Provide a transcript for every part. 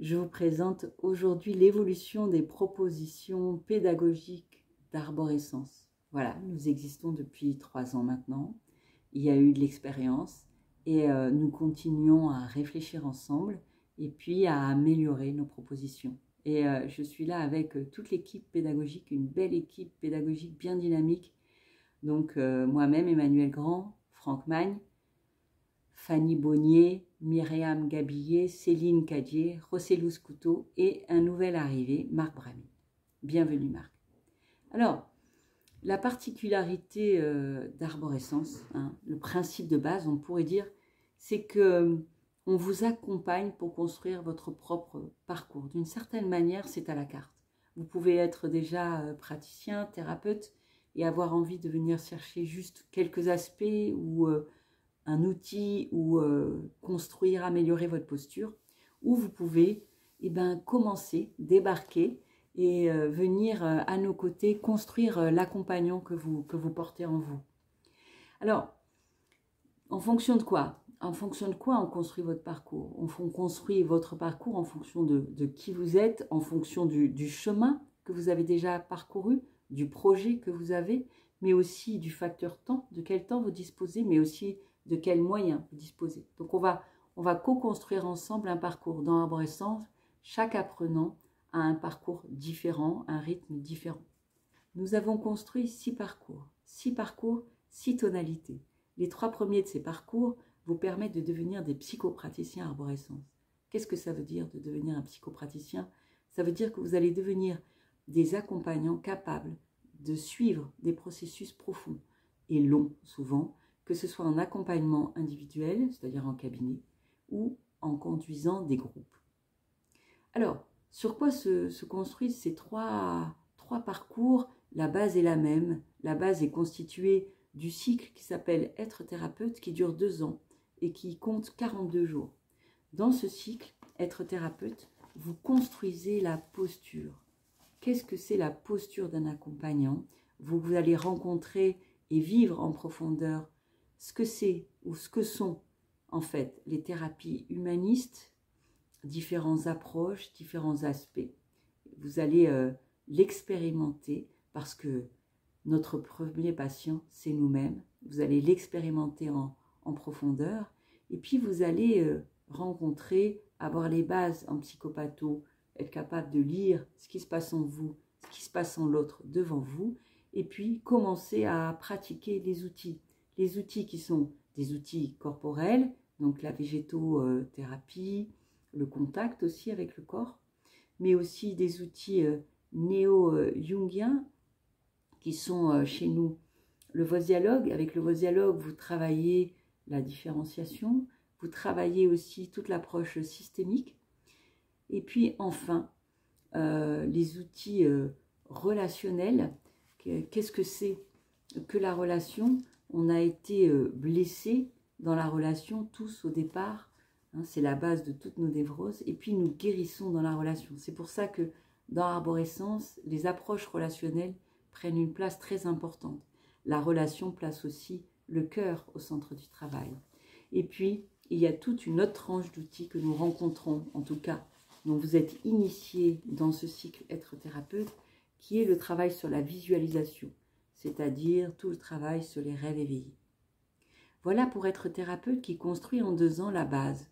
Je vous présente aujourd'hui l'évolution des propositions pédagogiques d'arborescence. Voilà, nous existons depuis 3 ans maintenant. Il y a eu de l'expérience et nous continuons à réfléchir ensemble et puis à améliorer nos propositions. Et je suis là avec toute l'équipe pédagogique, une belle équipe pédagogique bien dynamique. Donc moi-même, Emmanuel Grand, Franck Magne, Fanny Bonnier, Myriam Gabillet, Céline Cadier, Rossellous Couteau et un nouvel arrivé, Marc Bramy. Bienvenue Marc. Alors, la particularité d'arborescence, le principe de base, on pourrait dire, c'est que on vous accompagne pour construire votre propre parcours. D'une certaine manière, c'est à la carte. Vous pouvez être déjà praticien, thérapeute et avoir envie de venir chercher juste quelques aspects ou un outil ou construire, améliorer votre posture, ou vous pouvez commencer, débarquer et venir à nos côtés construire l'accompagnant que vous portez en vous. Alors, en fonction de quoi? En fonction de quoi on construit votre parcours? On construit votre parcours en fonction de qui vous êtes, en fonction du chemin que vous avez déjà parcouru, du projet que vous avez, mais aussi du facteur temps, de quel temps vous disposez, mais aussi de quels moyens vous disposez. Donc on va co-construire ensemble un parcours. Dans Arborescence, chaque apprenant a un parcours différent, un rythme différent. Nous avons construit 6 parcours, 6 tonalités. Les 3 premiers de ces parcours vous permettent de devenir des psychopraticiens arborescence. Qu'est-ce que ça veut dire de devenir un psychopraticien? Ça veut dire que vous allez devenir des accompagnants capables de suivre des processus profonds et longs souvent, que ce soit en accompagnement individuel, c'est-à-dire en cabinet, ou en conduisant des groupes. Alors, sur quoi se construisent ces trois parcours? La base est la même. La base est constituée du cycle qui s'appelle Être thérapeute, qui dure 2 ans et qui compte 42 jours. Dans ce cycle, Être thérapeute, vous construisez la posture. Qu'est-ce que c'est la posture d'un accompagnant? Vous allez rencontrer et vivre en profondeur ce que c'est ou ce que sont en fait les thérapies humanistes, différentes approches, différents aspects. Vous allez l'expérimenter parce que notre premier patient, c'est nous-mêmes. Vous allez l'expérimenter en profondeur et puis vous allez rencontrer, avoir les bases en psychopatho, être capable de lire ce qui se passe en vous, ce qui se passe en l'autre devant vous, et puis commencer à pratiquer les outils qui sont des outils corporels, donc la végétothérapie, le contact aussi avec le corps, mais aussi des outils néo-jungiens qui sont chez nous le vosialogue. Avec le vosialogue, vous travaillez la différenciation, vous travaillez aussi toute l'approche systémique. Et puis enfin, les outils relationnels. Qu'est-ce que c'est que la relation? On a été blessés dans la relation tous au départ. C'est la base de toutes nos névroses. Et puis nous guérissons dans la relation. C'est pour ça que dans Arborescence, les approches relationnelles prennent une place très importante. La relation place aussi le cœur au centre du travail. Et puis, il y a toute une autre tranche d'outils que nous rencontrons, en tout cas, dont vous êtes initiés dans ce cycle Être thérapeute, qui est le travail sur la visualisation, c'est-à-dire tout le travail sur les rêves éveillés. Voilà pour Être thérapeute qui construit en 2 ans la base.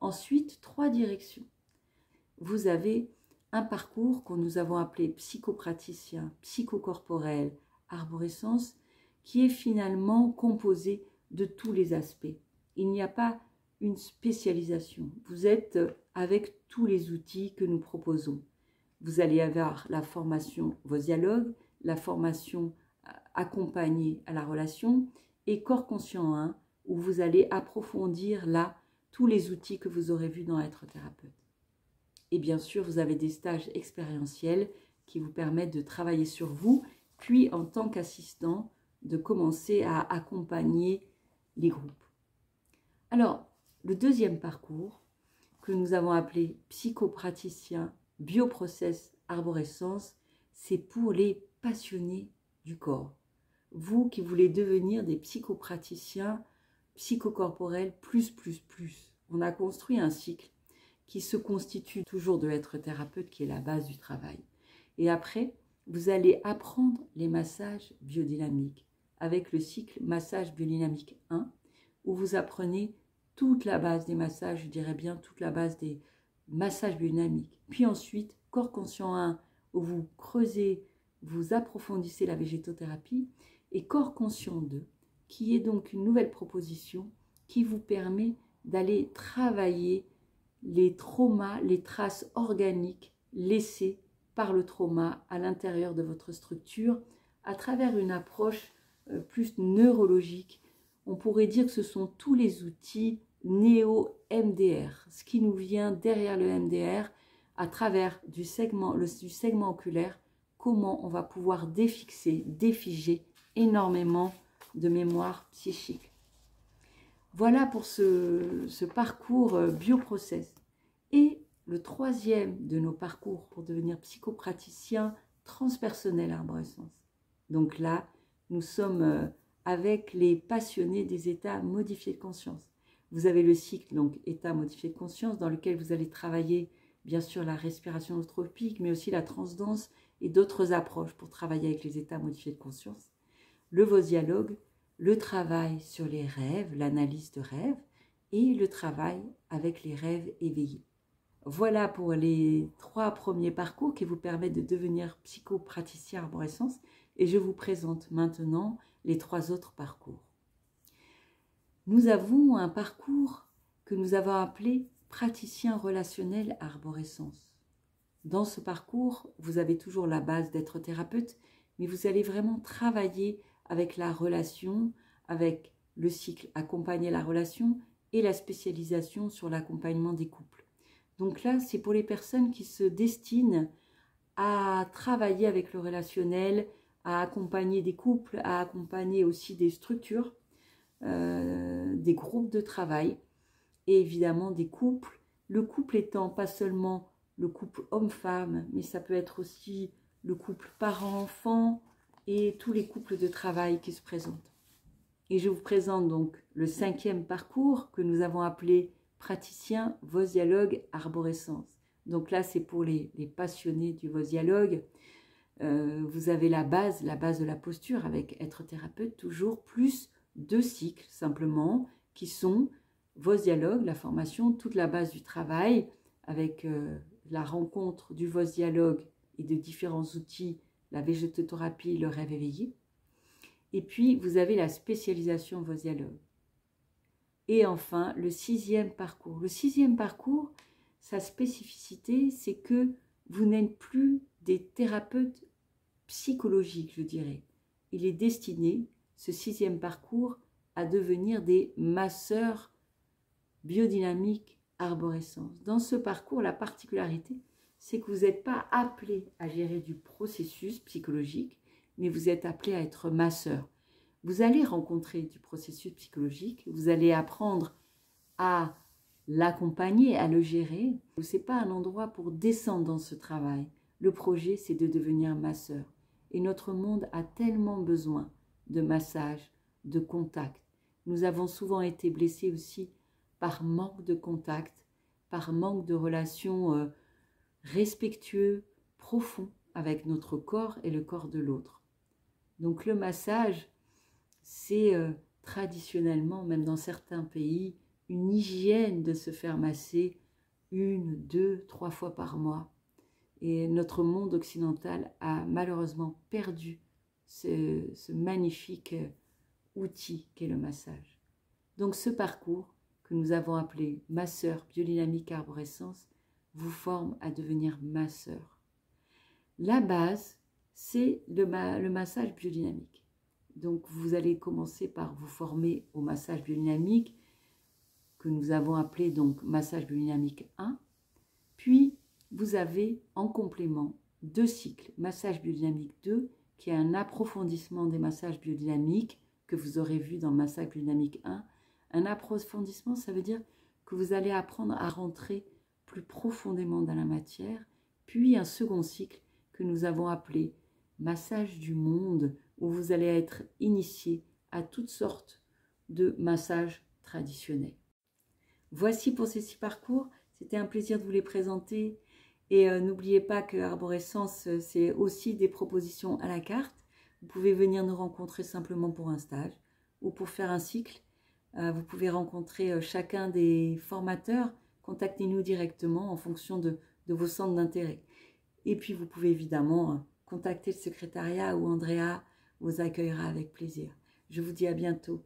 Ensuite, 3 directions. Vous avez un parcours que nous avons appelé psychopraticien, psychocorporel, arborescence, qui est finalement composé de tous les aspects. Il n'y a pas une spécialisation. Vous êtes avec tous les outils que nous proposons. Vous allez avoir la formation vosialogue, la formation accompagnée à la relation et corps conscient 1, où vous allez approfondir là tous les outils que vous aurez vus dans Être thérapeute. Et bien sûr, vous avez des stages expérientiels qui vous permettent de travailler sur vous, puis en tant qu'assistant, de commencer à accompagner les groupes. Alors, le deuxième parcours, que nous avons appelé psychopraticien, bioprocess, arborescence, c'est pour les passionnés du corps. Vous qui voulez devenir des psychopraticiens psychocorporels plus. On a construit un cycle qui se constitue toujours de l'être thérapeute, qui est la base du travail. Et après, vous allez apprendre les massages biodynamiques avec le cycle massage biodynamique 1, où vous apprenez toute la base des massages, je dirais bien toute la base des massages biodynamiques. Puis ensuite, corps conscient 1, où vous creusez, vous approfondissez la végétothérapie, et corps conscient 2, qui est donc une nouvelle proposition qui vous permet d'aller travailler les traumas, les traces organiques laissées par le trauma à l'intérieur de votre structure à travers une approche plus neurologique. On pourrait dire que ce sont tous les outils néo-MDR, ce qui nous vient derrière le MDR à travers du segment oculaire, comment on va pouvoir défixer, défiger énormément de mémoire psychique. Voilà pour ce parcours bioprocess. Et le troisième de nos parcours pour devenir psychopraticien transpersonnel arborescence. Donc là, nous sommes avec les passionnés des états modifiés de conscience. Vous avez le cycle, donc état modifié de conscience, dans lequel vous allez travailler bien sûr la respiration holotropique, mais aussi la transdanse et d'autres approches pour travailler avec les états modifiés de conscience. Le vos-dialogue, le travail sur les rêves, l'analyse de rêves, et le travail avec les rêves éveillés. Voilà pour les 3 premiers parcours qui vous permettent de devenir psychopraticien arborescence, et je vous présente maintenant les 3 autres parcours. Nous avons un parcours que nous avons appelé praticien relationnel arborescence. Dans ce parcours, vous avez toujours la base d'être thérapeute, mais vous allez vraiment travailler avec la relation, avec le cycle accompagner la relation et la spécialisation sur l'accompagnement des couples. Donc là, c'est pour les personnes qui se destinent à travailler avec le relationnel, à accompagner des couples, à accompagner aussi des structures, des groupes de travail et évidemment des couples. Le couple étant pas seulement le couple homme-femme, mais ça peut être aussi le couple parent-enfant et tous les couples de travail qui se présentent. Et je vous présente donc le 5e parcours que nous avons appelé praticien vos-dialogue arborescence. Donc là, c'est pour les passionnés du vos-dialogue. Vous avez la base de la posture avec être thérapeute toujours, plus 2 cycles simplement, qui sont vos-dialogue, la formation, toute la base du travail, avec la rencontre du vos-dialogue et de différents outils, la végétothérapie, le rêve éveillé. Et puis, vous avez la spécialisation vos-dialogue. Et enfin, le 6e parcours. Le 6e parcours, sa spécificité, c'est que vous n'êtes plus des thérapeutes psychologiques, je dirais. Il est destiné, ce 6e parcours, à devenir des masseurs biodynamiques arborescence. Dans ce parcours, la particularité, c'est que vous n'êtes pas appelé à gérer du processus psychologique, mais vous êtes appelé à être masseur. Vous allez rencontrer du processus psychologique, vous allez apprendre à l'accompagner, à le gérer. Ce n'est pas un endroit pour descendre dans ce travail. Le projet, c'est de devenir masseur. Et notre monde a tellement besoin de massage, de contact. Nous avons souvent été blessés aussi par manque de contact, par manque de relations respectueuses, profondes avec notre corps et le corps de l'autre. Donc le massage, c'est traditionnellement, même dans certains pays, une hygiène de se faire masser 1, 2, 3 fois par mois. Et notre monde occidental a malheureusement perdu ce magnifique outil qu'est le massage. Donc ce parcours que nous avons appelé masseur biodynamique arborescence vous forme à devenir masseur. La base, c'est le massage biodynamique. Donc vous allez commencer par vous former au massage biodynamique que nous avons appelé donc massage biodynamique 1. Puis vous avez en complément 2 cycles, massage biodynamique 2 qui est un approfondissement des massages biodynamiques que vous aurez vu dans massage biodynamique 1. Un approfondissement, ça veut dire que vous allez apprendre à rentrer plus profondément dans la matière. Puis un second cycle que nous avons appelé massage du monde, où vous allez être initié à toutes sortes de massages traditionnels. Voici pour ces 6 parcours. C'était un plaisir de vous les présenter. Et n'oubliez pas que Arborescence, c'est aussi des propositions à la carte. Vous pouvez venir nous rencontrer simplement pour un stage ou pour faire un cycle. Vous pouvez rencontrer chacun des formateurs. Contactez-nous directement en fonction de vos centres d'intérêt. Et puis, vous pouvez évidemment contacter le secrétariat où Andrea vous accueillera avec plaisir. Je vous dis à bientôt.